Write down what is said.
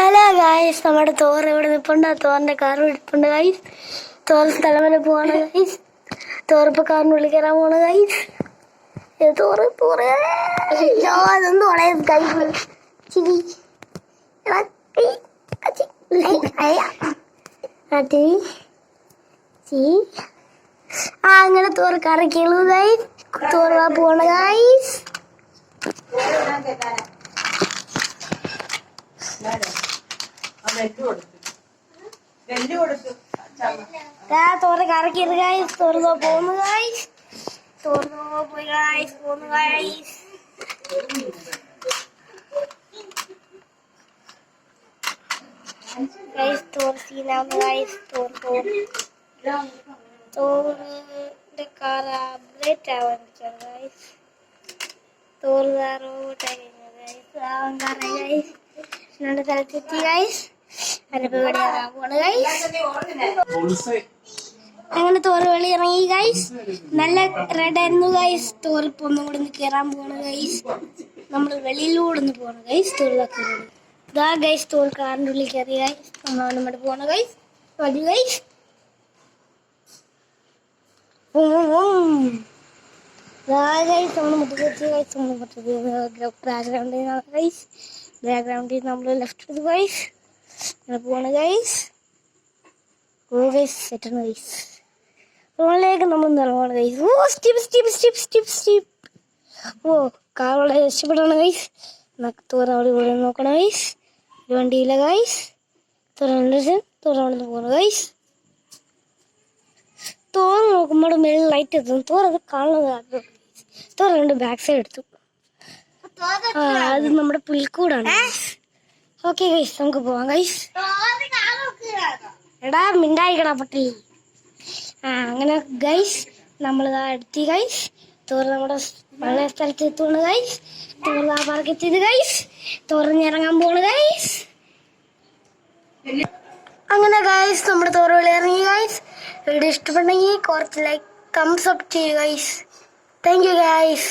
Hello guys, നമ്മുടെ Thor ഇവിടെ നിൽപ്പുണ്ട്. തോറിന്റെ കാർ ഇരിപ്പുണ്ട് ഗായ്സ്. തോറ് സ്ഥലം വരെ പോവാണ് ഗായ്സ്. തോറിപ്പോ കാറിന് വിളിക്കാൻ പോണ് ഗായ്സ്. തോറ് അതൊന്നും പറയാം അങ്ങനെ തോറ് കറക്കിയുള്ളൂ ഗായ്സ്. തോറ് പോണ ഗായ്സ്. തോറ് കറക്കിയത് ഗായ്സ്. തോറുന്നോ പോന്നു ഗായ്സ്. തോറുന്നോ പോയി ഗായ്സ്. പോന്നു ഗായ്സ്. ഗായ്സ് തോറ് സീനാവുന്നു ഗായ്സ്. തോറിന്റെ കാർ അപ്ഡേറ്റ് ആവാൻ വെച്ചാണ് ഗായ്സ്. തോറ് റോബോട്ടായി കഴിഞ്ഞു ഗായ്സ്. ആവാൻ കാരണം ഗായ്സ് ഞങ്ങളുടെ സ്ഥലത്തെത്തി ഗായ്സ്. അങ്ങനെ തോറ് വെളി ഇറങ്ങി ഗൈസ്. നല്ല റെഡ് ആയിരുന്നു ഗൈസ്. തോറിപ്പോ ഒന്നും കൂടെ ഒന്ന് കയറാൻ പോണ് ഗൈസ്. നമ്മൾ വെളിയിലൂടെ ഒന്ന് പോണ ഗൈസ്. തോറിലൊക്കെ ഇതാ ഗൈസ്. തോറ് കാറിൻ്റെ ഉള്ളിൽ കയറി ഗൈസ്. നമ്മൾ പോണ ഗൈസ്. മതി ഗൈസ്. നമ്മൾ മുട്ടുകൊടുത്ത് ഗൈസ്. നമ്മൾ ബാക്ക്ഗ്രൗണ്ടിൽ ഗൈസ്. ബാക്ക്ഗ്രൗണ്ടിൽ നമ്മൾ ലെഫ്റ്റ് എടുത്ത് ഗൈസ്. അങ്ങനെ പോവാണ് ഗൈസ്. സെറ്റാണ് ഗൈസ്. റോഡിലേക്ക് നമ്മൾ നിറവാണ് ഗൈസ്. കാർ വളരെ രക്ഷപ്പെടാണ് ഗൈസ്. തോറ് അവിടെ ഇവിടെ നോക്കണം ഗൈസ്. ഒരു വണ്ടിയില്ല ഗൈസ്. തോറവിടെ പോകണം ഗൈസ്. തോറ് നോക്കുമ്പോൾ മേളിൽ ലൈറ്റ് എത്തും. തോറത് കാണുന്നത് തോറ് രണ്ട് ബാക്ക് സൈഡ് എടുത്തു. അത് നമ്മുടെ പുൽക്കൂടാണ്. ഓക്കെ ഗൈസ്, നമുക്ക് പോവാം ഗൈസ്. എടാ മിണ്ടായിക്കടാ പട്ടി. അങ്ങനെ ഗൈസ് നമ്മളിതാ എടുത്തി ഗൈസ്. തോറ് നമ്മുടെ പഴയ സ്ഥലത്ത് എത്തുവാണ് ഗൈസ്. തോറ് ആ പാർക്കെത്തിയത് ഗൈസ്. തോറിഞ്ഞിറങ്ങാൻ പോണ് ഗൈസ്. അങ്ങനെ ഗൈസ് നമ്മുടെ തോറ് വിളി ഇറങ്ങി ഗൈസ്. വീഡിയോ ഇഷ്ടപ്പെട്ടെങ്കിൽ കുറച്ച് ലൈക്ക് കംസ് അപ്പ് ചെയ്യുക ഗൈസ്. Thank you guys.